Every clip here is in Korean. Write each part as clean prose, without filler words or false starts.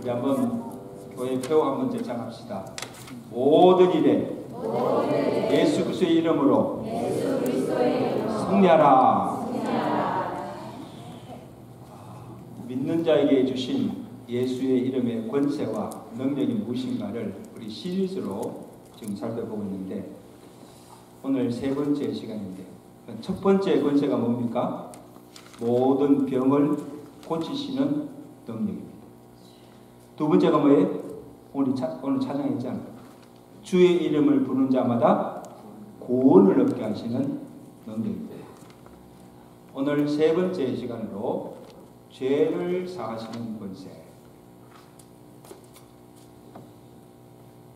우리 한번 교회 표 한번 제창합시다. 모든 일에 예수 그리스도의 이름으로 승리하라. 믿는 자에게 주신 예수의 이름의 권세와 능력이 무엇인가를 우리 시리즈로 지금 살펴보고 있는데, 오늘 세 번째 시간인데, 첫 번째 권세가 뭡니까? 모든 병을 고치시는 능력입니다. 두 번째가 뭐예요? 오늘 찬양했잖아요. 주의 이름을 부르는 자마다 구원을 얻게 하시는 능력입니다. 오늘 세 번째 시간으로 죄를 사하시는 권세.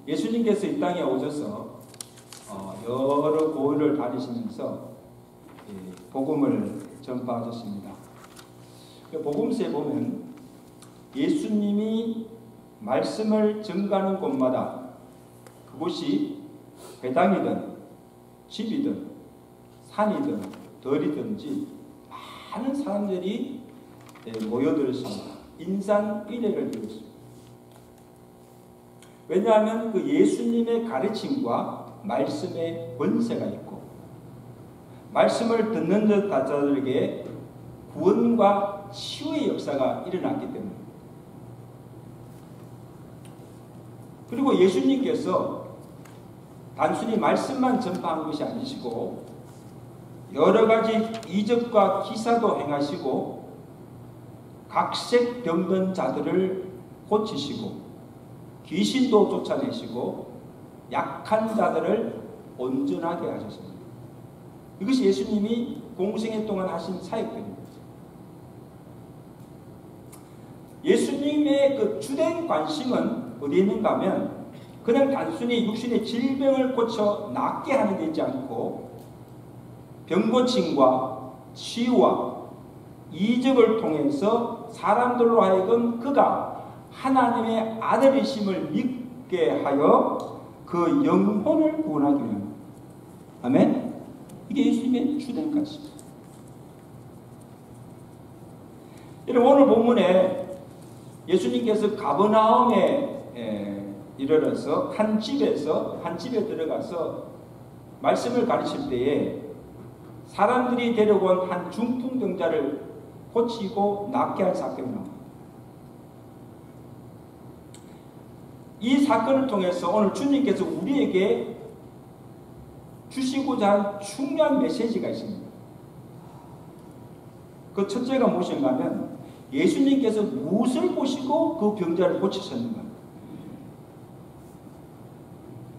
예수님께서 이 땅에 오셔서 여러 고을을 다니시면서 복음을 전파하셨습니다. 복음서에 보면 예수님이 말씀을 전가하는 곳마다 그곳이 회당이든 집이든 산이든 덜이든지 많은 사람들이 모여들었습니다. 인산인해를 드렸습니다. 왜냐하면 그 예수님의 가르침과 말씀의 권세가 있고, 말씀을 듣는 자들에게 구원과 치유의 역사가 일어났기 때문입니다. 그리고 예수님께서 단순히 말씀만 전파한 것이 아니시고 여러 가지 이적과 기사도 행하시고 각색 병든 자들을 고치시고 귀신도 쫓아내시고 약한 자들을 온전하게 하셨습니다. 이것이 예수님이 공생애 동안 하신 사역들입니다. 예수님의 그 주된 관심은 어디에 있는가 하면 그냥 단순히 육신의 질병을 고쳐 낫게 하는 데 있지 않고 병고침과 치유와 이적을 통해서 사람들로 하여금 그가 하나님의 아들이심을 믿게 하여 그 영혼을 구원하기 위함입니다. 아멘? 이게 예수님의 주된 관심입니다. 여러분, 오늘 본문에 예수님께서 가버나움에 이르러서 한 집에 들어가서 말씀을 가르칠 때에 사람들이 데려온 한 중풍병자를 고치고 낫게 할 사건이 나옵니다. 이 사건을 통해서 오늘 주님께서 우리에게 주시고자 한 중요한 메시지가 있습니다. 그 첫째가 무엇인가 하면 예수님께서 무엇을 보시고 그 병자를 고치셨는가.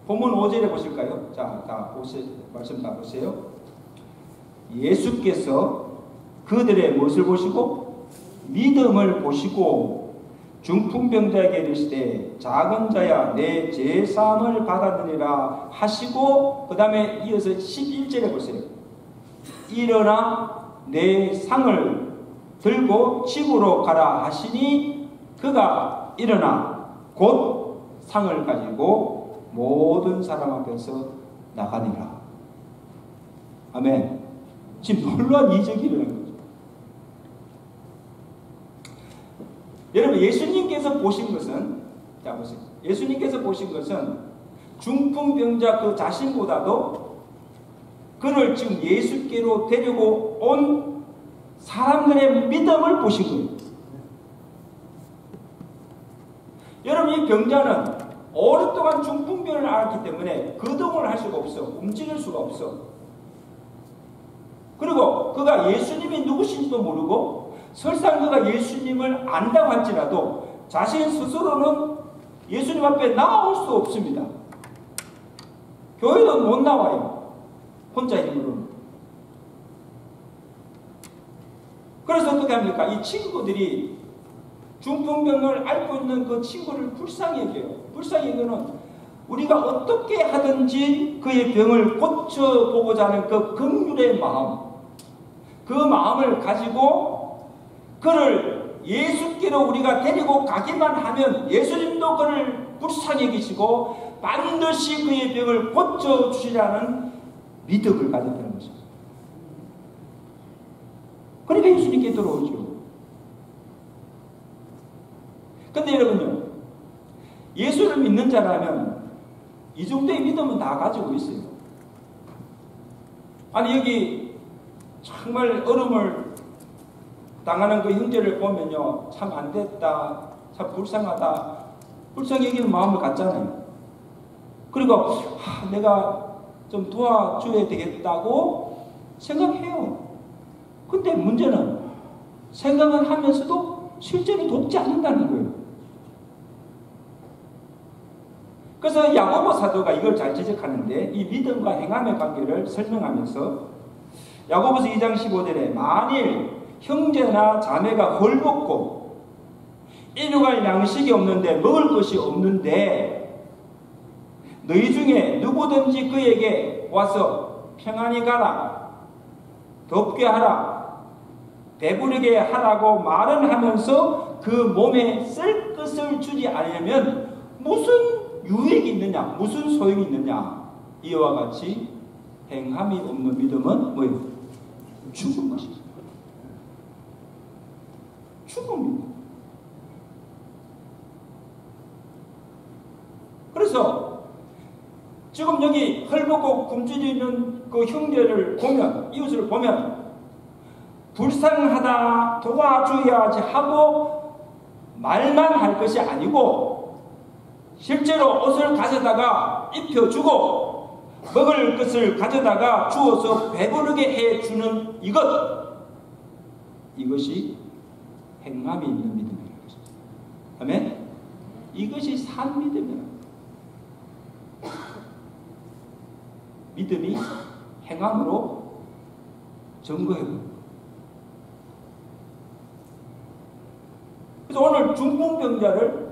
본문 5절에 보실까요? 자, 다 보세요. 말씀 다 보세요. 예수께서 그들의 무엇을 보시고 믿음을 보시고 중풍병자에게 이르시되 작은 자야 내 죄사함을 받았느니라 하시고, 그 다음에 이어서 11절에 보세요. 일어나 내 상을 들고 집으로 가라 하시니 그가 일어나 곧 상을 가지고 모든 사람 앞에서 나가니라. 아멘. 지금 놀라운 이적이 일어난 거죠. 여러분, 예수님께서 보신 것은, 자 보세요. 예수님께서 보신 것은 중풍병자 그 자신보다도 그를 지금 예수께로 데리고 온 사람들의 믿음을 보신 거예요. 여러분, 이 병자는 오랫동안 중풍병을 앓았기 때문에 거동을 할 수가 없어. 움직일 수가 없어. 그리고 그가 예수님이 누구신지도 모르고 설사 그가 예수님을 안다고 할지라도 자신 스스로는 예수님 앞에 나올 수 없습니다. 교회도 못 나와요. 혼자 힘으로는. 그래서 어떻게 합니까? 이 친구들이 중풍병을 앓고 있는 그 친구를 불쌍히 여겨요. 불쌍히 여기는 우리가 어떻게 하든지 그의 병을 고쳐보고자 하는 그 긍휼의 마음, 그 마음을 가지고 그를 예수께로 우리가 데리고 가기만 하면 예수님도 그를 불쌍히 여기시고 반드시 그의 병을 고쳐주시라는 믿음을 가졌다는 것입니다. 그러니까 예수님께 들어오죠. 근데 여러분요, 예수를 믿는 자라면 이 정도의 믿음은 다 가지고 있어요. 아니 여기 정말 어려움을 당하는 그 형제를 보면요, 참 안됐다, 참 불쌍하다, 불쌍히 여기는 마음을 갖잖아요. 그리고 내가 좀 도와줘야 되겠다고 생각해요. 근데 문제는 생각은 하면서도 실제로 돕지 않는다는 거예요. 그래서 야고보 사도가 이걸 잘 지적하는데, 이 믿음과 행함의 관계를 설명하면서 야고보서 2장 15절에 만일 형제나 자매가 헐벗고 일용할 양식이 없는데, 먹을 것이 없는데 너희 중에 누구든지 그에게 와서 평안히 가라, 덥게 하라, 배부르게 하라고 말은 하면서 그 몸에 쓸 것을 주지 않으면 무슨 유익이 있느냐, 무슨 소용이 있느냐. 이와 같이 행함이 없는 믿음은 뭐예요? 죽은 것이죠. 죽음입니다. 그래서 지금 여기 헐벗고 굶주리는 그 형제를 보면, 이웃을 보면 불쌍하다, 도와줘야지 하고 말만 할 것이 아니고 실제로 옷을 가져다가 입혀주고 먹을 것을 가져다가 주어서 배부르게 해주는 이것이 행함이 있는 믿음이라는 것입니다. 아멘? 이것이 산 믿음이라는 것입니다. 믿음이 행함으로 증거해요. 그래서 오늘 중풍병자를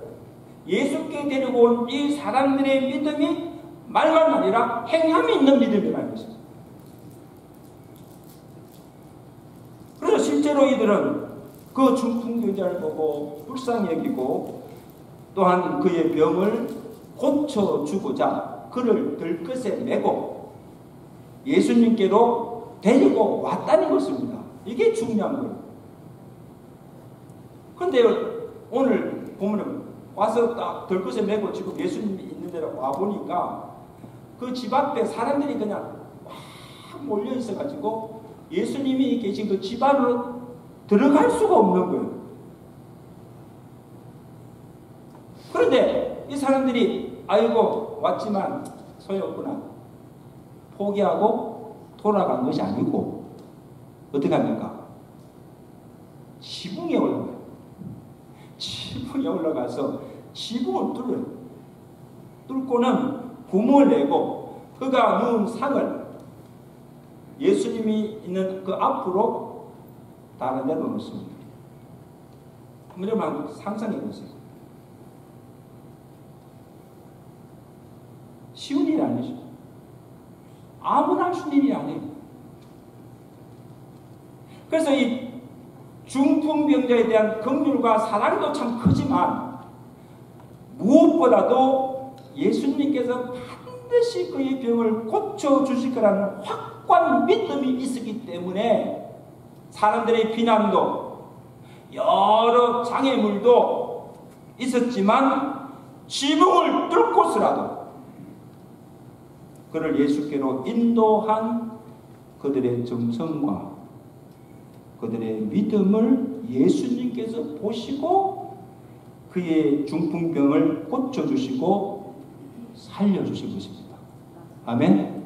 예수께 데리고 온 이 사람들의 믿음이 말만 아니라 행함이 있는 믿음이라는 것입니다. 그래서 실제로 이들은 그 중풍병자를 보고 불쌍히 여기고 또한 그의 병을 고쳐주고자 그를 들것에 메고 예수님께로 데리고 왔다는 것입니다. 이게 중요한 거예요. 그런데 오늘 보면 와서 딱 들것에 메고 지금 예수님이 있는 데로 와보니까 그 집 앞에 사람들이 그냥 막 몰려 있어가지고 예수님이 계신 그 집 안으로 들어갈 수가 없는 거예요. 그런데 이 사람들이 아이고 왔지만 소용없구나 포기하고 돌아간 것이 아니고 어떻게 합니까? 지붕에 올라가요. 지붕에 올라가서 지붕을 뚫어요. 뚫고는 구멍을 내고 그가 누운 상을 예수님이 있는 그 앞으로 다른 데로 놓습니다. 한번 상상해 보세요. 쉬운 일이 아니죠. 아무나 할 수 있는 일이 아니에요. 그래서 이 중풍병자에 대한 긍휼과 사랑도 참 크지만 무엇보다도 예수님께서 반드시 그의 병을 고쳐주실 거라는 확고한 믿음이 있었기 때문에 사람들의 비난도 여러 장애물도 있었지만 지붕을 뚫고서라도 그를 예수께로 인도한 그들의 정성과 그들의 믿음을 예수님께서 보시고 그의 중풍병을 고쳐주시고 살려주신 것입니다. 아멘?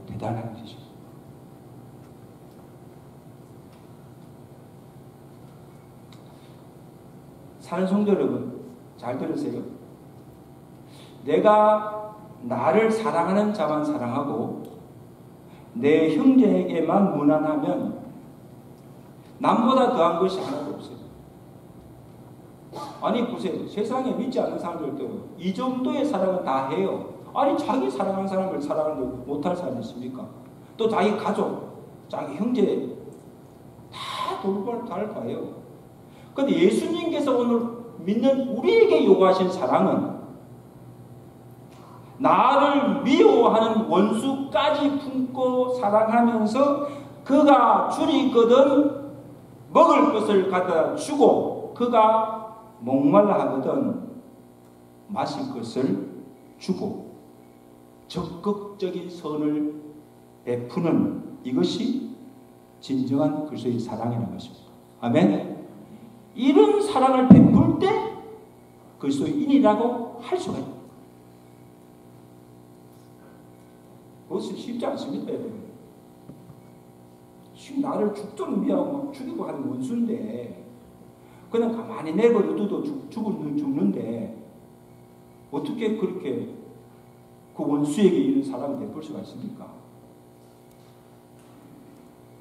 대단한 일이죠. 사는 성도 여러분, 잘 들으세요. 내가 나를 사랑하는 자만 사랑하고 내 형제에게만 무난하면 남보다 더한 것이 하나도 없어요. 아니 보세요. 세상에 믿지 않는 사람들도 이 정도의 사랑은 다 해요. 아니 자기 사랑하는 사람을 사랑하는데 못할 사람이 있습니까? 또 자기 가족, 자기 형제 다 돌볼 다 할 거예요. 그런데 예수님께서 오늘 믿는 우리에게 요구하신 사랑은 나를 미워하는 원수까지 품고 사랑하면서 그가 줄이거든 먹을 것을 갖다 주고 그가 목말라 하거든 마실 것을 주고 적극적인 선을 베푸는 이것이 진정한 그리스도의 사랑이라는 것입니다. 아멘. 이런 사랑을 베풀 때 그리스도인이라고 할 수가 있습니다. 그것은 쉽지 않습니다, 여러분. 지금 나를 죽도록 미워하고 막 죽이고 하는 원수인데 그냥 가만히 내버려 둬도 죽는데 어떻게 그렇게 그 원수에게 이런 사랑을 베풀 수가 있습니까?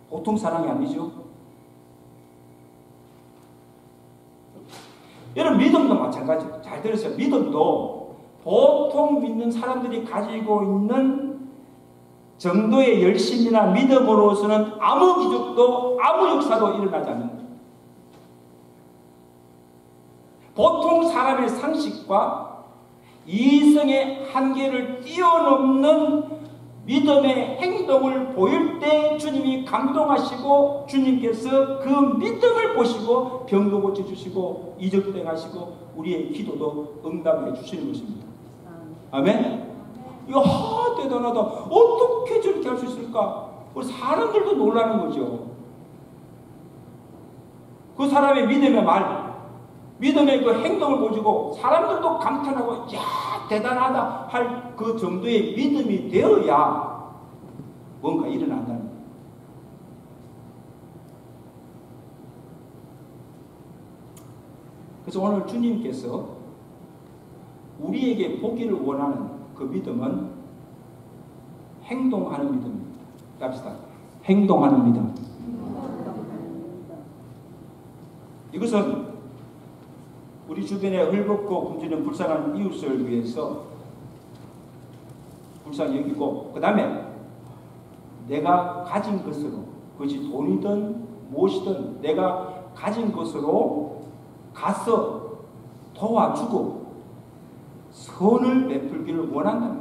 보통 사랑이 아니죠. 여러분, 믿음도 마찬가지예요. 잘 들으세요. 믿음도 보통 믿는 사람들이 가지고 있는 정도의 열심이나 믿음으로서는 아무 기적도 아무 역사도 일어나지 않는 거예요. 보통 사람의 상식과 이성의 한계를 뛰어넘는 믿음의 행동을 보일 때 주님이 감동하시고 주님께서 그 믿음을 보시고 병도 고쳐주시고 이적도 행하시고 우리의 기도도 응답해 주시는 것입니다. 아멘? 이야, 대단하다. 어떻게 저렇게 할 수 있을까? 우리 사람들도 놀라는 거죠. 그 사람의 믿음의 말, 믿음의 그 행동을 보여주고 사람들도 감탄하고 야, 대단하다 할 그 정도의 믿음이 되어야 뭔가 일어난다는 거예요. 그래서 오늘 주님께서 우리에게 보기를 원하는 그 믿음은 행동하는 믿음입니다. 갑시다. 행동하는 믿음. 이것은 우리 주변에 헐벗고 굶주린 불쌍한 이웃을 위해서 불쌍히 여기고, 그 다음에 내가 가진 것으로, 그것이 돈이든 무엇이든 내가 가진 것으로 가서 도와주고 선을 베풀기를 원한다.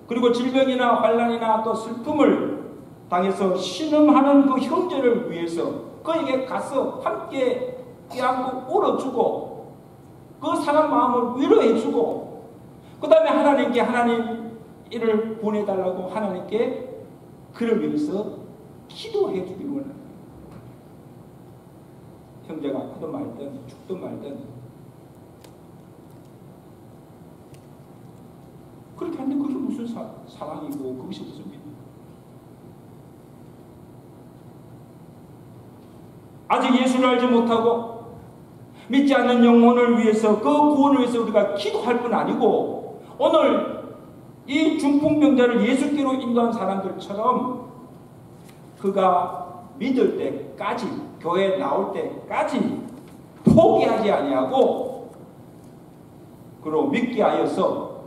그리고 질병이나 환난이나 또 슬픔을 당해서 신음하는 그 형제를 위해서 그에게 가서 함께 껴안고 울어주고 그 상한 마음을 위로해주고, 그 다음에 하나님께 하나님 이를 보내달라고 하나님께 그를 위해서 기도해주기를 원합니다. 형제가 아프든 말든 죽든 말든 그렇게 하는데 그게 무슨 사랑이고 그것이 무슨 믿음? 아직 예수를 알지 못하고 믿지 않는 영혼을 위해서 그 구원을 위해서 우리가 기도할 뿐 아니고 오늘 이 중풍병자를 예수께로 인도한 사람들처럼 그가 믿을 때까지 교회에 나올 때까지 포기하지 아니하고 그로 믿게 하여서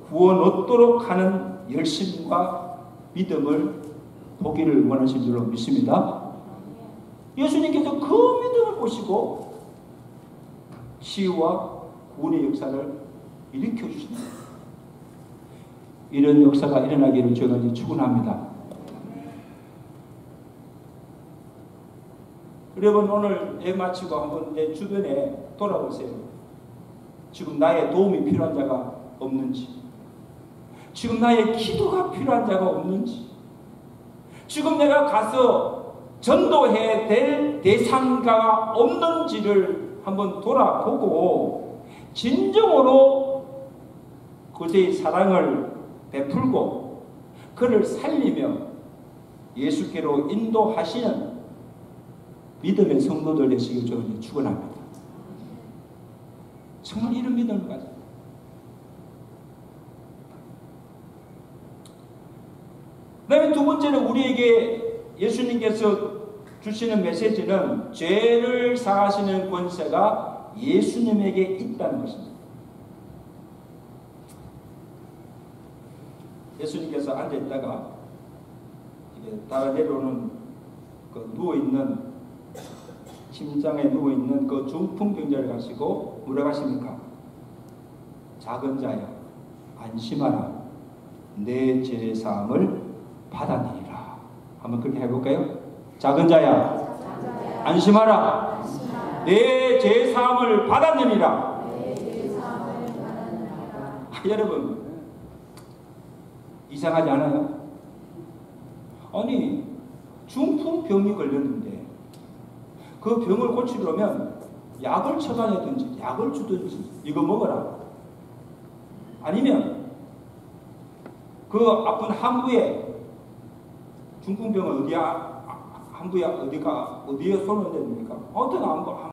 구원 얻도록 하는 열심과 믿음을 보기를 원하신 줄로 믿습니다. 예수님께서 그 믿음을 보시고 치유와 구원의 역사를 일으켜 주십니다. 이런 역사가 일어나기를 저희가 축원합니다. 여러분, 오늘 예배 마치고 한번 내 주변에 돌아보세요. 지금 나의 도움이 필요한 자가 없는지, 지금 나의 기도가 필요한 자가 없는지, 지금 내가 가서 전도해야 될 대상가가 없는지를 한번 돌아보고 진정으로 그의 사랑을 베풀고 그를 살리며 예수께로 인도하시는 믿음의 성도들 되시길 저는 축원합니다. 정말 이런 믿음을 가지고 그 다음에 두 번째는 우리에게 예수님께서 주시는 메시지는 죄를 사하시는 권세가 예수님에게 있다는 것입니다. 예수님께서 앉아있다가 따라 내려오는 그 누워있는 침상에 누워있는 그 중풍병자를 가시고 뭐라고 하십니까? 작은 자야 안심하라 내 죄사함을 받아내리라. 한번 그렇게 해볼까요? 작은 자야 안심하라 내 죄사함을 받았느니라. 여러분, 이상하지 않아요? 아니, 중풍병이 걸렸는데 그 병을 고치려면 약을 처방하든지 약을 주든지 이거 먹어라. 아니면 그 아픈 항부에, 중풍병은 항부에 어디에 손을 댑니까? 어떤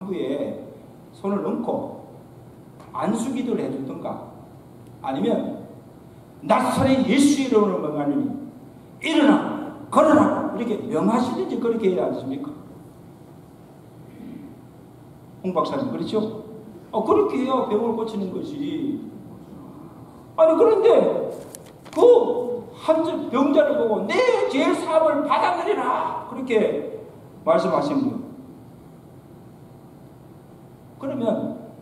항부에 손을 넣고 안수기도를 해주든가, 아니면 나사렛 예수 이름으로 명하느니 일어나 걸어라 이렇게 명하시든지 그렇게 해야 하십니까? 홍 박사님, 그렇죠? 그렇게 해야 병을 고치는 것이. 아니, 그런데 그 한 병자를 보고 내 죄 사함을 받아들이라 그렇게 말씀하신 분, 그러면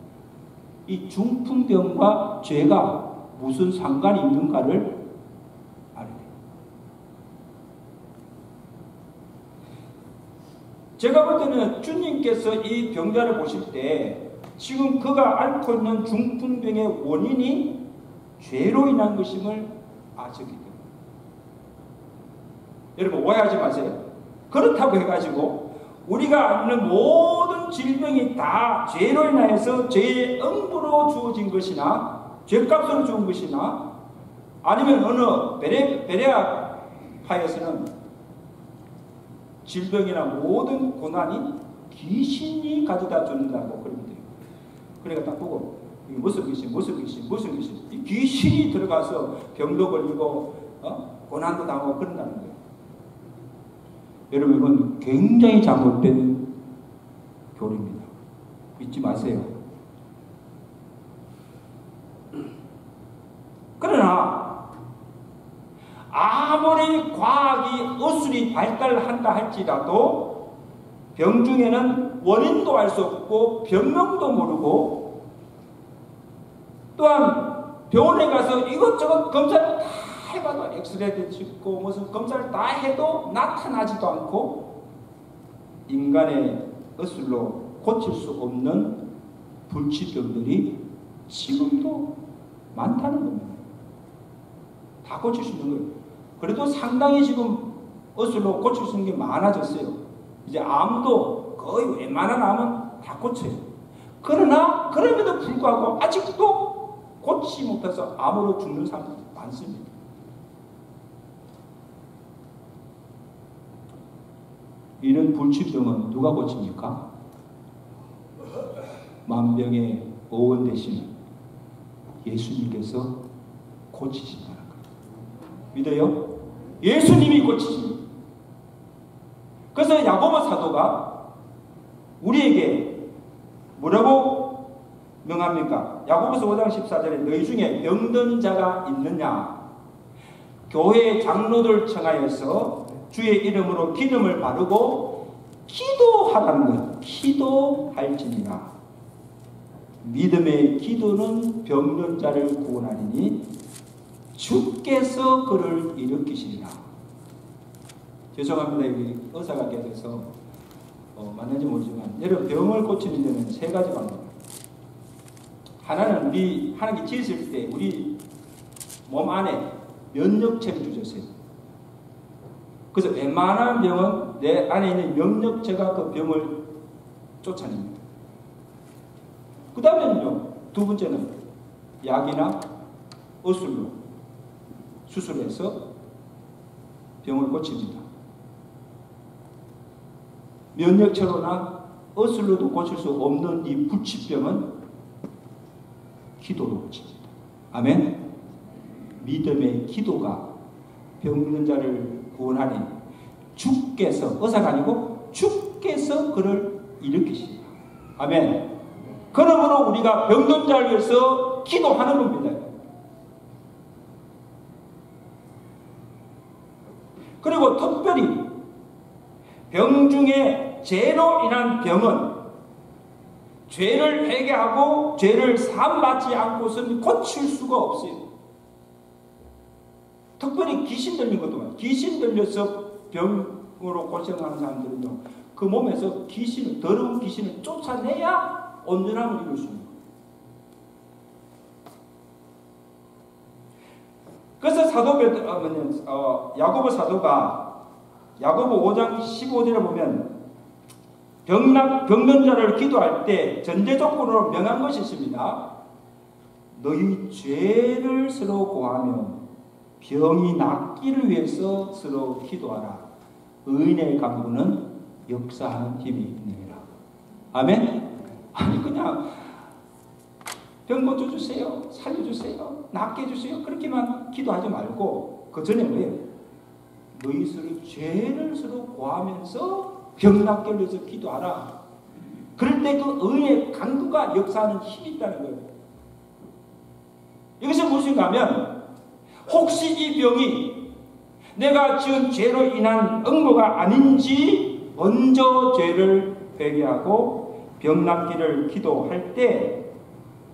이 중풍병과 죄가 무슨 상관이 있는가를 알아야 돼요. 제가 볼 때는 주님께서 이 병자를 보실 때 지금 그가 앓고 있는 중풍병의 원인이 죄로 인한 것임을 아셨기 때문에, 여러분 오해하지 마세요. 그렇다고 해가지고 우리가 아는 모든 질병이 다 죄로 인하여서 죄의 응부로 주어진 것이나 죄값으로 주은 것이나, 아니면 어느 베레아파에서는 질병이나 모든 고난이 귀신이 가져다 준다고 그럽니다. 그러니까 딱 보고 이게 무슨 귀신, 이 귀신이 들어가서 병도 걸리고 고난도 당하고 그런다는 거예요. 여러분, 이건 굉장히 잘못된 교리입니다. 믿지 마세요. 그러나 아무리 과학이 의술이 발달한다 할지라도 병 중에는 원인도 알 수 없고 병명도 모르고, 또한 병원에 가서 이것저것 검사를 다 해봐도 엑스레이도 찍고 무슨 검사를 다 해도 나타나지도 않고 인간의 의술로 고칠 수 없는 불치병들이 지금도 많다는 겁니다. 다 고칠 수 있는 거예요. 그래도 상당히 지금 의술로 고칠 수 있는 게 많아졌어요. 이제 암도 거의 웬만한 암은 다 고쳐요. 그러나 그럼에도 불구하고 아직도 고치지 못해서 암으로 죽는 사람들이 많습니다. 이런 불치병은 누가 고칩니까? 만병의 어원 되시는 예수님께서 고치신다는 거예요. 믿어요? 예수님이 고치십니다. 그래서 야고보 사도가 우리에게 뭐라고 명합니까? 야고보서 5장 14절에 너희 중에 병든 자가 있느냐? 교회 장로들 청하여서 주의 이름으로 기름을 바르고 기도하라는 거예요. 기도할지니라. 믿음의 기도는 병든 자를 구원하리니 주께서 그를 일으키시리라. 죄송합니다. 여기 의사가 계셔서 맞는지 모르지만, 여러분, 병을 고치는 데는 세 가지 방법입니다. 하나는 우리 하나님께 지으실 때 우리 몸 안에 면역체를 주셨어요. 그래서 웬만한 병은 내 안에 있는 면역체가 그 병을 쫓아냅니다. 그 다음에는요, 두 번째는 약이나 의술로 수술해서 병을 고칩니다. 면역체로나 의술로도 고칠 수 없는 이 불치병은 기도로 고칩니다. 아멘. 믿음의 기도가 병든 자를 구원하니 주께서, 의사가 아니고 주께서 그를 일으키십니다. 아멘. 그러므로 우리가 병든 자를 위해서 기도하는 겁니다. 그리고 특별히 병 중에 죄로 인한 병은 죄를 회개하고 죄를 사함받지 않고서는 고칠 수가 없어요. 특별히 귀신 들린 것도 많아요. 귀신 들려서 병으로 고생하는 사람들은요, 그 몸에서 귀신을, 더러운 귀신을 쫓아내야 온전함을 이룰 수 있는 거예요. 그래서 야고보 사도가 야고보 5장 15절에 보면 병면자를 기도할 때 전제 조건으로 명한 것이 있습니다. 너희 죄를 서로 고하며 병이 낫기를 위해서 서로 기도하라. 의인의 간구는 역사하는 힘이 있느니라. 아멘? 아니 그냥 병 고쳐주세요. 살려주세요. 낫게 해주세요. 그렇게만 기도하지 말고 그 전에 뭐예요? 너희 서로 죄를 서로 고하면서 병 낫게 위해서 기도하라. 그럴 때 그 의의 간구가 역사하는 힘이 있다는 거예요. 이것이 무엇인가 하면 혹시 이 병이 내가 지은 죄로 인한 응고가 아닌지 먼저 죄를 회개하고 병 낫기를 기도할 때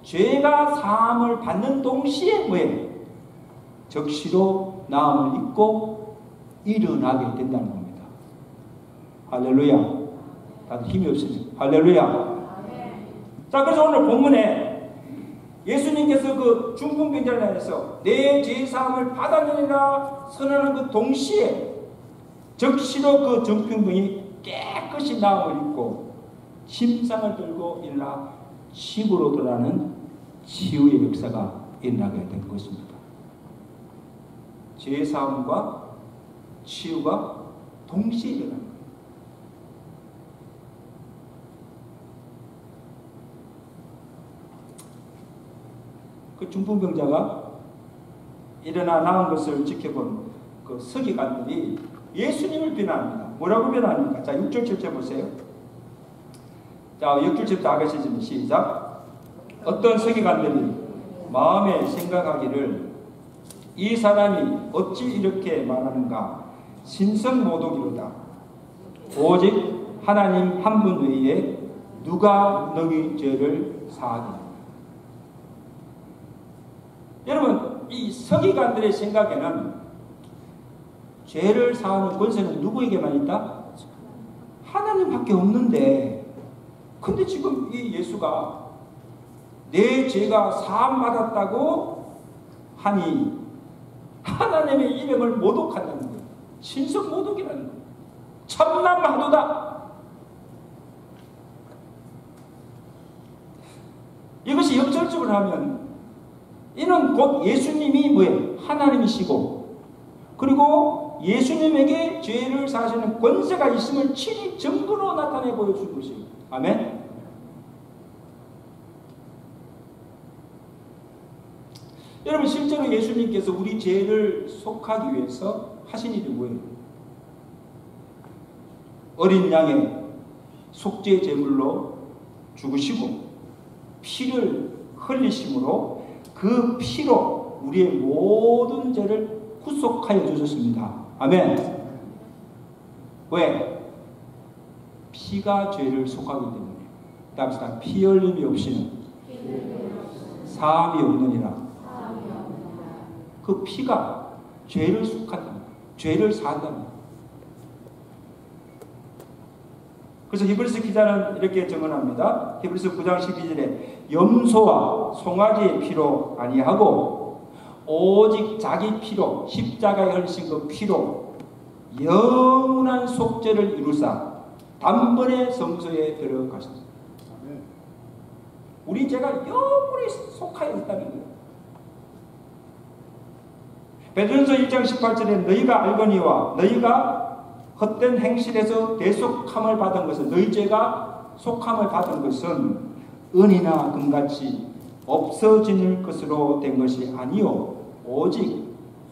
죄가 사함을 받는 동시에 뭐예요? 적시로 나음을 입고 일어나게 된다는 겁니다. 할렐루야. 다들 힘이 없으니 할렐루야. 자, 그래서 오늘 본문에 예수님께서 그 중풍병자를 향해서 내 죄사함을 받았느니라 선언하는 그 동시에 적시로 그 중풍병이 깨끗이 나음을 입고 침상을 들고 일어나 집으로 돌아가는 치유의 역사가 일어나게 된 것입니다. 죄사함과 치유가 동시에 일어난 거예요. 그 중풍병자가 일어나 나은 것을 지켜본 그 서기관들이 예수님을 비난합니다. 뭐라고 비난합니까? 자, 6절 7절 보세요. 자, 6절 7절 아가씨님 시작. 어떤 서기관들이 마음에 생각하기를 이 사람이 어찌 이렇게 말하는가? 신성모독이로다. 오직 하나님 한 분 외에 누가 너희 죄를 사하리냐. 여러분, 이 서기관들의 생각에는 죄를 사하는 권세는 누구에게만 있다? 하나님밖에 없는데, 근데 지금 이 예수가 내 죄가 사함받았다고 하니 하나님의 이름을 모독한다는 거예요. 신성 모독이라는 거예요. 참남하도다. 이것이 역설적으로 하면 이는 곧 예수님이 뭐예요? 하나님이시고 그리고 예수님에게 죄를 사하시는 권세가 있음을 친히 증거로 나타내 보여준 것입니다. 아멘. 여러분, 실제로 예수님께서 우리 죄를 속하기 위해서 하신 일이 뭐예요? 어린 양의 속죄 제물로 죽으시고 피를 흘리심으로 그 피로 우리의 모든 죄를 구속하여 주셨습니다. 아멘. 왜? 피가 죄를 속하기 때문에. 답시다. 피 흘림이 없이는 사함이 없느니라. 그 피가 죄를 속한다. 죄를 사한다. 그래서 히브리서 기자는 이렇게 증언합니다. 히브리서 9장 12절에 염소와 송아지의 피로 아니하고 오직 자기 피로 십자가에 흘리신 그 피로 영원한 속죄를 이루사 단번에 성소에 들어가셨습니다. 우리 죄가 영원히 속하여 있다는 거예요. 베드로전서 1장 18절에 너희가 알거니와 너희가 헛된 행실에서 대속함을 받은 것은 너희 죄가 속함을 받은 것은 은이나 금같이 없어질 것으로 된 것이 아니요 오직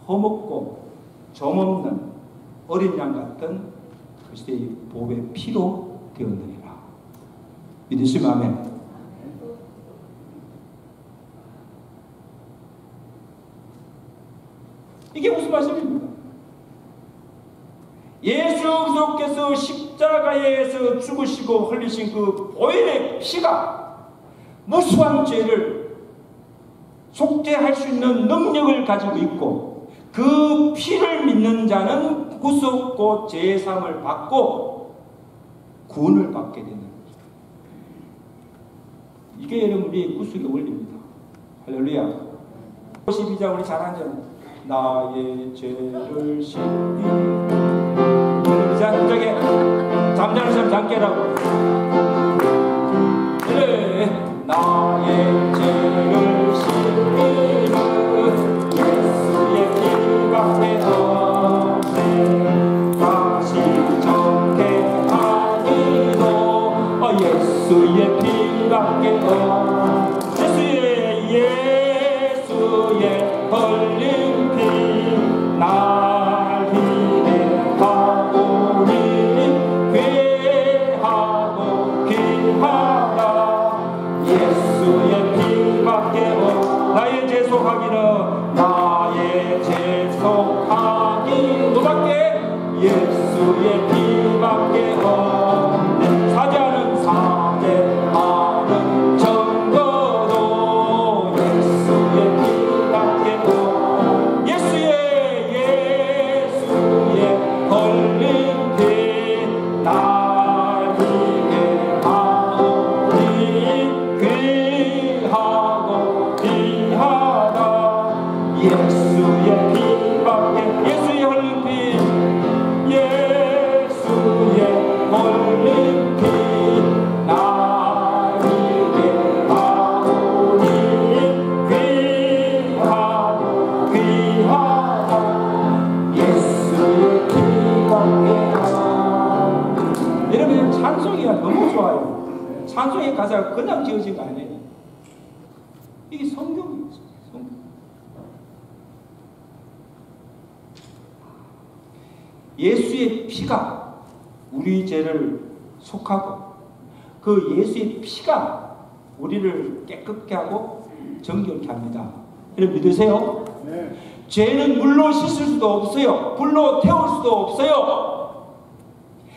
허먹고 점없는 어린 양 같은 그리스도의 보배 피로 되었느니라. 믿으시면 아멘. 이게 무슨 말씀입니까? 예수 그리스도께서 십자가에서 죽으시고 흘리신 그 보혈의 피가 무수한 죄를 속죄할 수 있는 능력을 가지고 있고 그 피를 믿는 자는 구속 곧 죄사함을 받고 구원을 받게 되는 거죠. 이게 여러분 우리의 구속의 원리입니다. 할렐루야. 52장 우리 잘 앉아요. 나의 죄를 씻기 저게 잠자는 사람 잠 깨라고. 그래 나의 죄를 씻기는 예수의 피밖에 없네. 다시 정죄하기도 예수의 피밖에 없네. 예수의 흘린 피 날 기대하오니 귀하고 귀하다. 예수의 피밖에 없. 나의 죄 속하기는 나의 죄 속하기 누밖에 예수의 피밖에 없네. 사죄하는 증거도 예수의 피밖에 없네. 예수의 흘린 피 날 기대하오니 귀하고 귀하다. 예수의 피밖에 예수의 흘린 피 예수의 흘린 피 날 기대하오니 귀하고 귀하다. 예수의 피밖에 여러분 찬송이가 너무 좋아요. 찬송의 가사가 그냥 지어진 거 아니에요. 이게 성경이에요. 성경. 예수의 피가 우리 죄를 속하고 그 예수의 피가 우리를 깨끗게 하고 정결케 합니다. 여러분 믿으세요? 네. 죄는 물로 씻을 수도 없어요. 불로 태울 수도 없어요.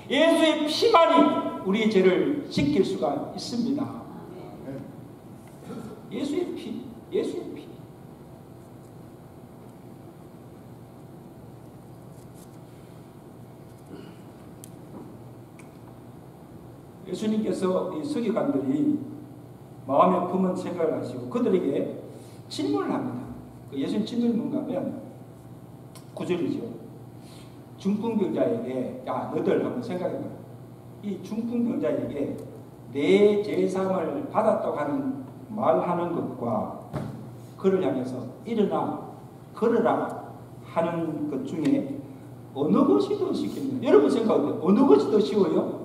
예수의 피만이 우리의 죄를 씻길 수가 있습니다. 예수의 피, 예수의 피. 예수님께서 이 서기관들이 마음에 품은 생각을 하시고 그들에게 질문을 합니다. 예수님 질문이 뭔가 하면 9절이죠. 중풍병자에게 야 너들 한번 생각해봐. 이 중풍병자에게 내 제사함을 받았다고 하는 말하는 것과 그를 향해서 일어나 걸어라 하는 것 중에 어느 것이 더 쉽겠냐? 여러분 생각해요. 어느 것이 더 쉬워요?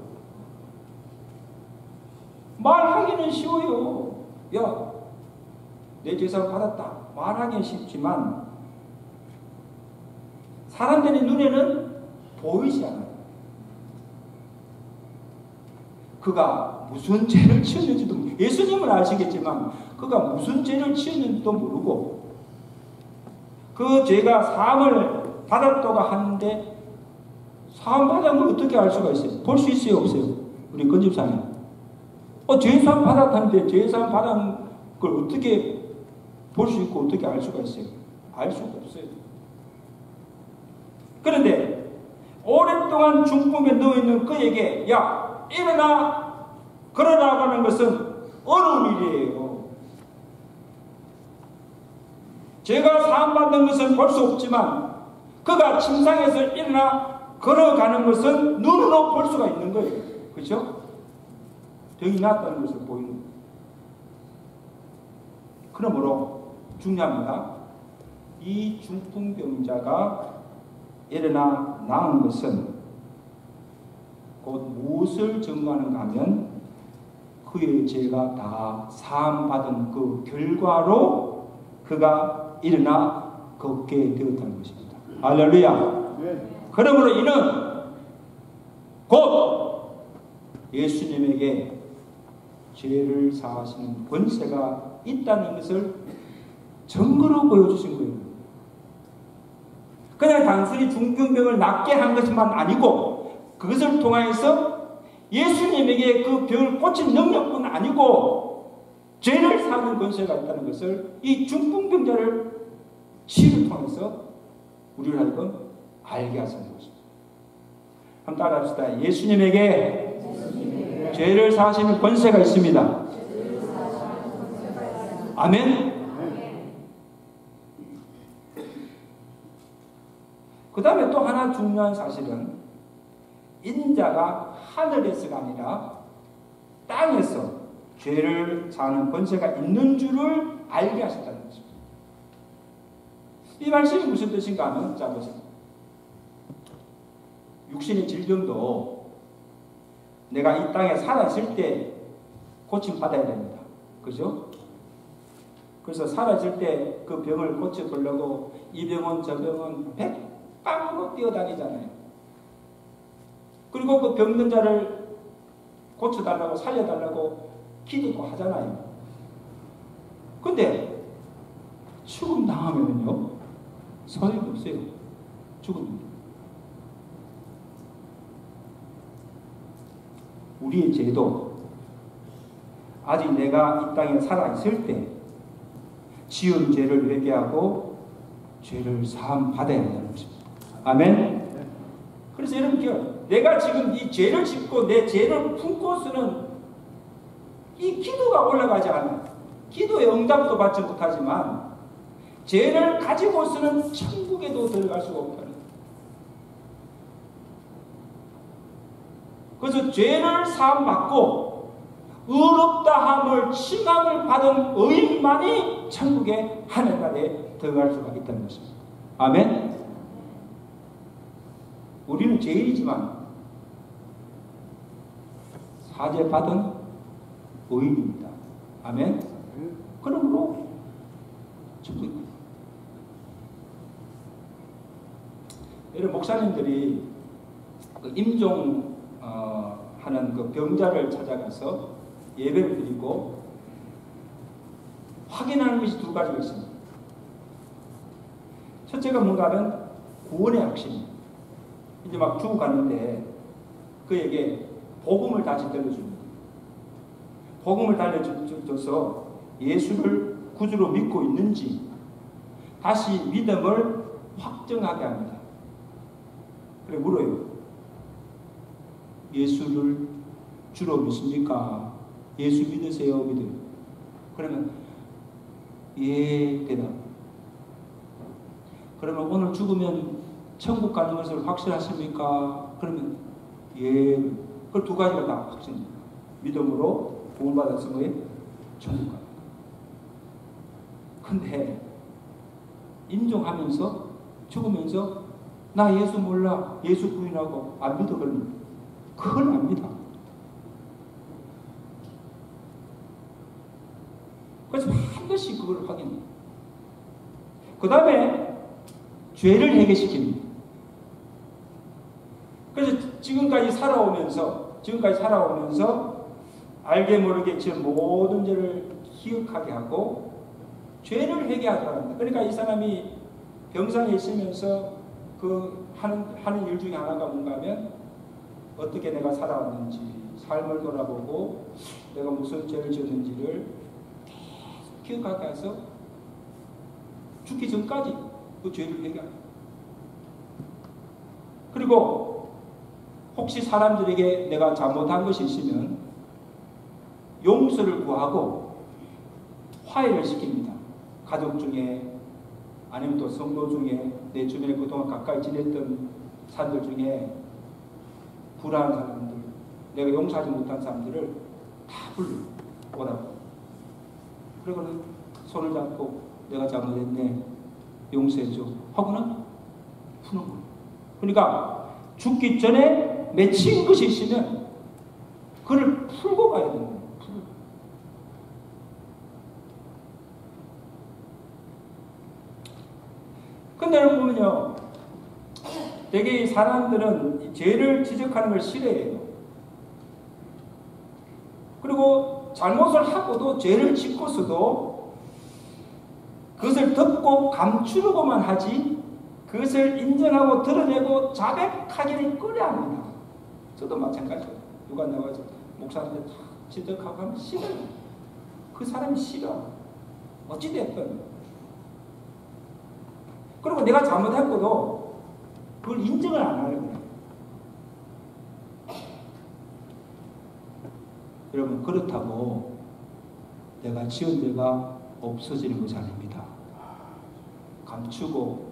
말하기는 쉬워요. 야, 내 제사를 받았다. 말하기는 쉽지만 사람들의 눈에는 보이지 않아요. 그가 무슨 죄를 지었는지도 예수님은 아시겠지만 그가 무슨 죄를 지었는지도 모르고 그 죄가 사함을 받았다고 하는데 사함 받은 걸 어떻게 알 수가 있어요? 볼 수 있어요? 없어요? 우리 건집사님 죄사함 받았다는데 죄사함 받은 걸 어떻게 볼 수 있고 어떻게 알 수가 있어요? 알 수가 없어요. 그런데 오랫동안 중풍에 누워있는 그에게 야 일어나 걸어라고 하는 것은 어려운 일이에요. 죄가 사함받는 것은 볼 수 없지만 그가 침상에서 일어나 걸어가는 것은 눈으로 볼 수가 있는 거예요. 그렇죠? 병이 났다는 것을 보이는 거예요. 그러므로 중요합니다. 이 중풍병자가 일어나 나은 것은 곧 무엇을 증거하는가 하면 그의 죄가 다 사함받은 그 결과로 그가 일어나 걷게 되었다는 것입니다. 할렐루야. 그러므로 이는 곧 예수님에게 죄를 사하시는 권세가 있다는 것을 증거로 보여주신 거예요. 그냥 단순히 중풍병을 낫게 한 것만 아니고 그것을 통하여서 예수님에게 그 병을 고친 능력뿐 아니고 죄를 사는 권세가 있다는 것을 이 중풍병자를 치유를 통해서 우리를 하여금 알게 하시는 것입니다. 한번 따라합시다. 예수님에게 죄를 사하시는 권세가 있습니다. 아멘. 그 다음에 또 하나 중요한 사실은 인자가 하늘에서가 아니라 땅에서 죄를 사하는 권세가 있는 줄을 알게 하셨다는 것입니다. 이 말씀이 무슨 뜻인가 하면, 자 보세요. 육신의 질병도 내가 이 땅에 살아있을 때 고침받아야 됩니다. 그죠? 그래서 살아있을 때 그 병을 고쳐보려고 이 병원 저 병원 백방으로 뛰어다니잖아요. 그리고 그 병든 자를 고쳐달라고 살려달라고 기도도 하잖아요. 근데 죽음 당하면요 소용이 없어요. 죽음. 우리의 죄도 아직 내가 이 땅에 살아있을 때 지은 죄를 회개하고 죄를 사함 받아야 하는 것입니다. 아멘. 그래서 여러분, 내가 지금 이 죄를 짓고 내 죄를 품고서는 이 기도가 올라가지 않아요. 기도의 응답도 받지 못하지만 죄를 가지고서는 천국에도 들어갈 수가 없다는. 그래서 죄를 사함 받고 의롭다함을 칭함을 받은 의인만이 천국의 하늘나라에 들어갈 수가 있다는 것입니다. 아멘. 우리는 죄인이지만 사죄받은 의인입니다. 아멘. 그러므로 천국입니다. 여러분, 목사님들이 그 임종 하는 그 병자를 찾아가서 예배를 드리고 확인하는 것이 두 가지가 있습니다. 첫째가 뭔가는 구원의 확신. 이제 막 죽어가는데 그에게 복음을 다시 들려줍니다. 복음을 달려줘서 예수를 구주로 믿고 있는지 다시 믿음을 확정하게 합니다. 그래 물어요. 예수를 주로 믿습니까? 예수 믿으세요? 믿어요? 그러면 예 대답. 그러면 오늘 죽으면 천국 가는 것을 확신하십니까? 그러면 예. 그 두 가지가 다 확신입니다. 믿음으로 구원받았을 거에 천국 갑니다. 근데 임종하면서 죽으면서 나 예수 몰라, 예수 부인하고 안 믿어 그러면 그걸 압니다. 그래서 반드시 그걸 확인해요. 그 다음에 죄를 해결시킵니다. 그래서 지금까지 살아오면서 알게 모르게 지은 모든 죄를 기억하게 하고 죄를 회개하도록 합니다. 그러니까 이 사람이 병상에 있으면서 그 하는 일 중에 하나가 뭔가 하면 어떻게 내가 살아왔는지 삶을 돌아보고 내가 무슨 죄를 지었는지를 계속 기억하게 해서 죽기 전까지 그 죄를 회개합니다. 그리고 혹시 사람들에게 내가 잘못한 것이 있으면 용서를 구하고 화해를 시킵니다. 가족 중에 아니면 또 성도 중에 내 주변에 그동안 가까이 지냈던 사람들 중에 불안한 사람들, 내가 용서하지 못한 사람들을 다 불러오라고. 그리고는 손을 잡고 내가 잘못했네, 용서해줘 하고는 푸는 거예요. 그러니까 죽기 전에 맺힌 것이 있으면 그걸 풀고 가야 되는 거예요. 근데 여러분 보면요, 되게 사람들은 죄를 지적하는 걸 싫어해요. 그리고 잘못을 하고도 죄를 짓고서도 그것을 덮고 감추려고만 하지 그것을 인정하고 드러내고 자백하기를 꺼려합니다. 저도 마찬가지예요. 누가 나와서 목사한테 지적하고 하면 싫어요. 그 사람이 싫어. 어찌됐든. 그리고 내가 잘못했고도 그걸 인정을 안 하려고 해요. 여러분, 그렇다고 내가 지은 죄가 없어지는 것이 아닙니다. 감추고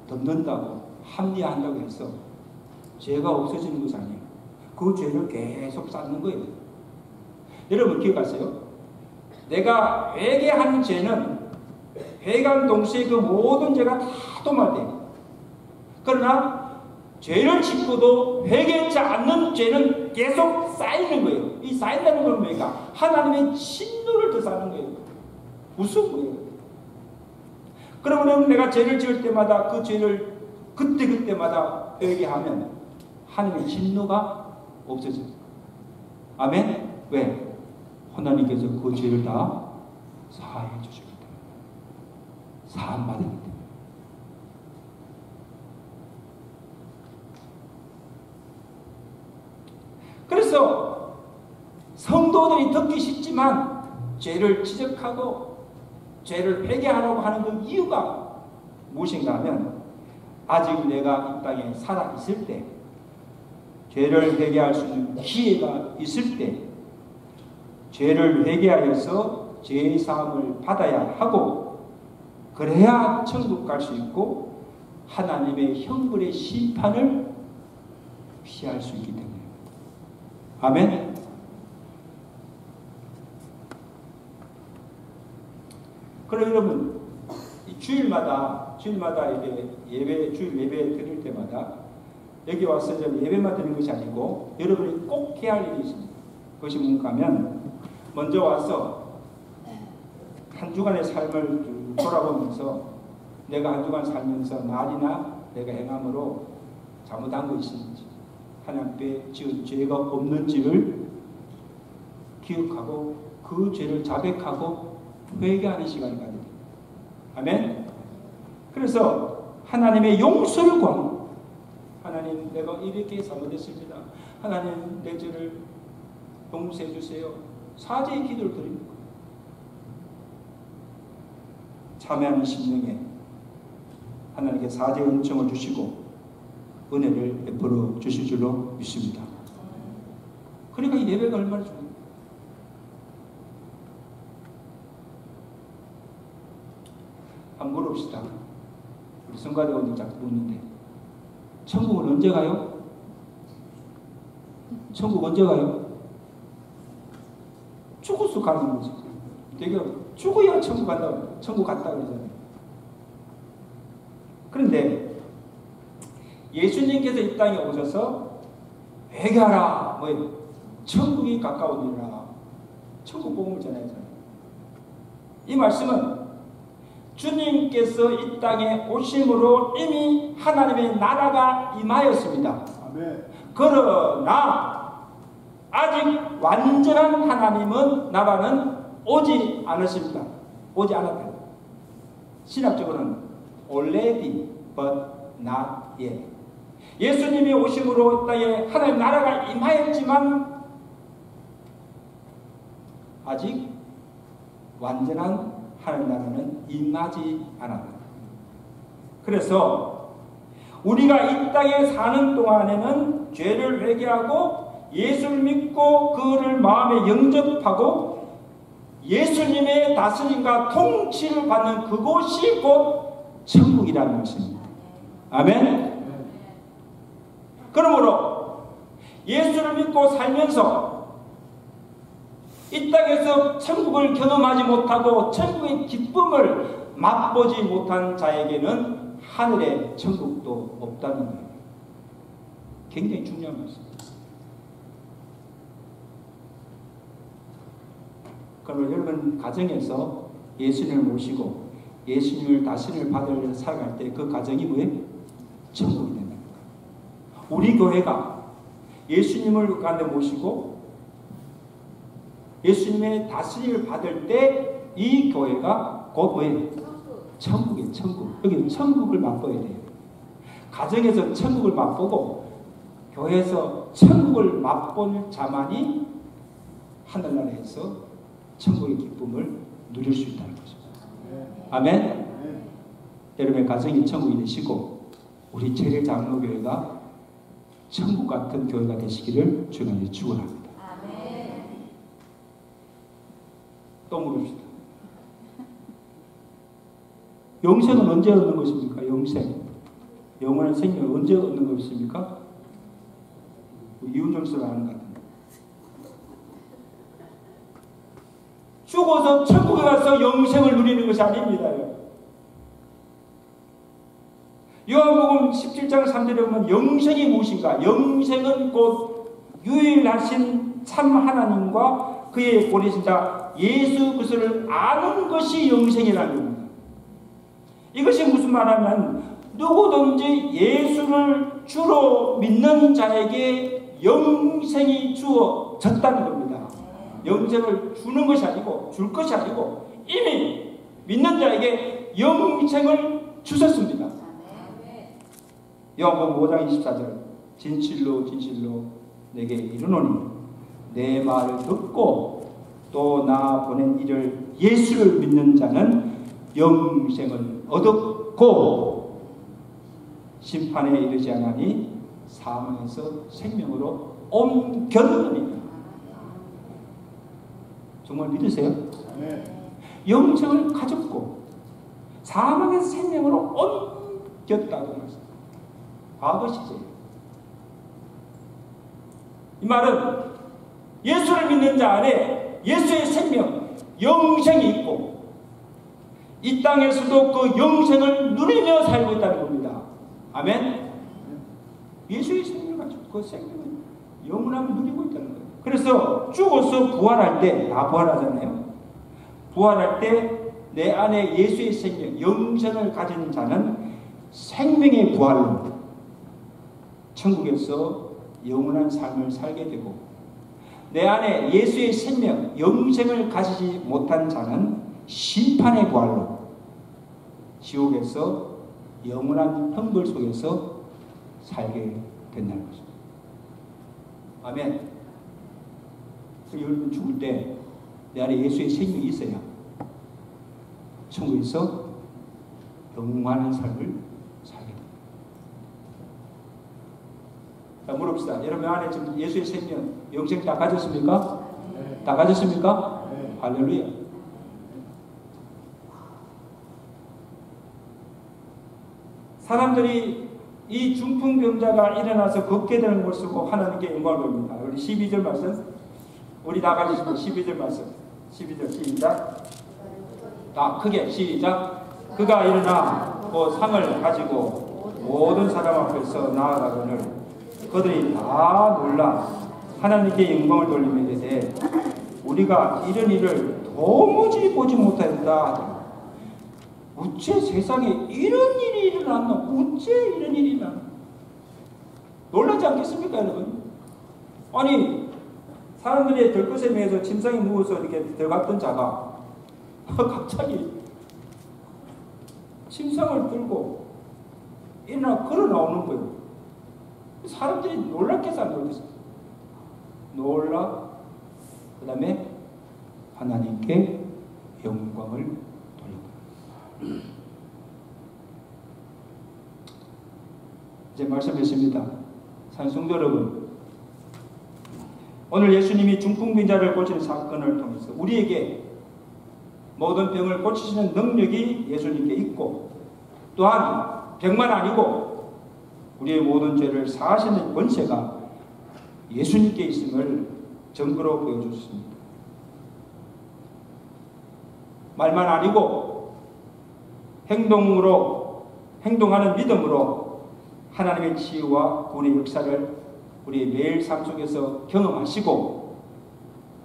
덮는다고 합리화한다고 해서 죄가 없어지는 것이 아니에요. 그 죄를 계속 쌓는 거예요. 여러분 기억하세요? 내가 회개하는 죄는 회개한 동시에 그 모든 죄가 다 도말돼요. 그러나 죄를 짓고도 회개하지 않는 죄는 계속 쌓이는 거예요. 이 쌓인다는 건 뭐니까 하나님의 진노를 더 쌓는 거예요. 무슨 거예요? 그러면 내가 죄를 지을 때마다 그 죄를 그때마다 회개하면 하나님의 진노가 없어져요. 아멘? 왜? 하나님께서 그 죄를 다 사하여 주시기 때문에. 사함받기 때문에. 그래서 성도들이 듣기 쉽지만 죄를 지적하고 죄를 회개하라고 하는 그 이유가 무엇인가 하면 아직 내가 이 땅에 살아있을 때 죄를 회개할 수 있는 기회가 있을 때 죄를 회개하여서 죄의 사함을 받아야 하고 그래야 천국 갈 수 있고 하나님의 형벌의 심판을 피할 수 있기 때문에. 아멘. 그럼 여러분 이 주일마다 이렇게 주일 예배 드릴 때마다 여기 와서 예배만 드리는 것이 아니고 여러분이 꼭 해야 할 일이 있습니다. 그것이 뭔가 하면 먼저 와서 한 주간의 삶을 돌아보면서 내가 한 주간 살면서 날이나 내가 행함으로 잘못한 거 있는지 하나님 앞에 지은 죄가 없는지를 기억하고 그 죄를 자백하고 회개하는 시간이 가야 됩니다. 아멘. 그래서 하나님의 용서를 구하고 하나님 내가 이렇게 잘못했습니다. 하나님 내 죄를 용서해 주세요. 사죄의 기도를 드립니다. 참회하는 심령에 하나님께 사죄의 은총을 주시고 은혜를 베풀어 주실 줄로 믿습니다. 그러니까 이 예배가 얼마나 중요해요. 한번 물어봅시다. 우리 성가대원들 자꾸 묻는데 천국은 언제 가요? 천국 언제 가요? 죽어서 가는 거지. 되게 죽어야 천국 간다고. 천국 갔다 그러잖아요. 그런데 예수님께서 이 땅에 오셔서 회개하라. 뭐예요? 천국이 가까우니라. 천국 복음을 전하잖아요. 이 말씀은 주님께서 이 땅에 오심으로 이미 하나님의 나라가 임하였습니다. 아멘. 그러나 아직 완전한 하나님은 나라는 오지 않으십니다. 오지 않았다. 신학적으로는 already but not yet. 예수님이 오심으로 이 땅에 하나님 나라가 임하였지만 아직 완전한 하나님 나라는 임하지 않았다. 그래서 우리가 이 땅에 사는 동안에는 죄를 회개하고 예수를 믿고 그를 마음에 영접하고 예수님의 다스림과 통치를 받는 그곳이 곧 천국이라는 것입니다. 아멘. 그러므로 예수를 믿고 살면서 이 땅에서 천국을 경험하지 못하고 천국의 기쁨을 맛보지 못한 자에게는 하늘의 천국도 없다는 거예요. 굉장히 중요한 말씀입니다. 그러면 여러분 가정에서 예수님을 모시고 예수님을 다스림을 받으려 살아갈 때 그 가정이 뭐예요? 천국이 된다는 거예요. 우리 교회가 예수님을 가운데 모시고 예수님의 다스림을 받을 때 이 교회가 곧 뭐예요? 천국이에요. 천국. 여기는 천국을 맛보아야 돼요. 가정에서 천국을 맛보고 교회에서 천국을 맛본 자만이 하늘나라에서 천국의 기쁨을 누릴 수 있다는 것입니다. 아멘. 여러분의 가정이 천국이 되시고 우리 재래 장로교회가 천국 같은 교회가 되시기를 주님께 축원합니다. 또 물읍시다. 영생은 언제 얻는 것입니까? 영생. 영원한 생명을 언제 얻는 것입니까? 이윤정수가 아는 것 같은데. 죽어서 천국에 가서 영생을 누리는 것이 아닙니다. 요한복음 17장 3절에 보면 영생이 무엇인가? 영생은 곧 유일하신 참 하나님과 그의 보내신 자 예수 그리스도를 아는 것이 영생이라는 겁니다. 이것이 무슨 말하면 누구든지 예수를 주로 믿는 자에게 영생이 주어졌다는 겁니다. 영생을 주는 것이 아니고 줄 것이 아니고 이미 믿는 자에게 영생을 주셨습니다. 요한복음 5장 24절 진실로 진실로 내게 이르노니 내 말을 듣고 또 나 보낸 이를 예수를 믿는 자는 영생을 얻었고 심판에 이르지 않으니 사망에서 생명으로 옮겼느니라. 정말 믿으세요? 네. 영생을 가졌고 사망에서 생명으로 옮겼다고 말씀합니다. 과거 시제. 이 말은 예수를 믿는 자 안에 예수의 생명, 영생이 있고 이 땅에서도 그 영생을 누리며 살고 있다는 겁니다. 아멘? 예수의 생명을 가지고 그 생명을 영원함을 누리고 있다는 거예요. 그래서 죽어서 부활할 때, 다 부활하잖아요. 부활할 때 내 안에 예수의 생명, 영생을 가진 자는 생명의 부활로 천국에서 영원한 삶을 살게 되고 내 안에 예수의 생명, 영생을 가지지 못한 자는 심판의 부활로 지옥에서 영원한 형벌 속에서 살게 된다는 것입니다. 아멘. 여러분 죽을 때 내 안에 예수의 생명이 있어야 천국에서 영원한 삶을 살게 됩니다. 자, 물읍시다. 여러분 안에 지금 예수의 생명, 영생 다 가졌습니까? 네. 다 가졌습니까? 네. 할렐루야. 사람들이 이 중풍병자가 일어나서 걷게 되는 것을 보고 하나님께 영광을 돌립니다. 우리 12절 말씀, 우리 다 같이 12절 말씀, 12절 시작. 다 크게 시작. 그가 일어나 그 상을 가지고 모든 사람 앞에서 나아가거늘 그들이 다 놀라 하나님께 영광을 돌리며 이르되 우리가 이런 일을 도무지 보지 못하였다 하더라. 어째 세상에 이런 일이 일어났나? 어째 이런 일이 일어났나? 놀라지 않겠습니까, 여러분? 아니, 사람들이 들것에 매여서 침상에 누워서 이렇게 들어갔던 자가 갑자기 침상을 들고 일어나 걸어 나오는 거예요. 사람들이 놀랍겠어, 안 놀랐겠어? 놀라, 그 다음에 하나님께 영광을 돌리고. 이제 말씀했습니다. 성도 여러분, 오늘 예수님이 중풍병자를 고치는 사건을 통해서 우리에게 모든 병을 고치시는 능력이 예수님께 있고 또한 병만 아니고 우리의 모든 죄를 사하시는 권세가 예수님께 있음을 증거로 보여주셨습니다. 말만 아니고 행동하는 믿음으로 하나님의 치유와 구원의 역사를 우리의 매일 삶 속에서 경험하시고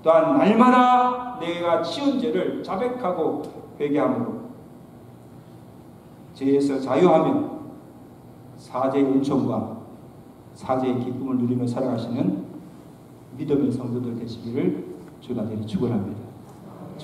또한 날마다 내가 지은 죄를 자백하고 회개함으로 죄에서 자유하며 사죄의 은총과 사죄의 기쁨을 누리며 살아가시는 믿음의 성도들 되시기를 주가 되리 축원합니다.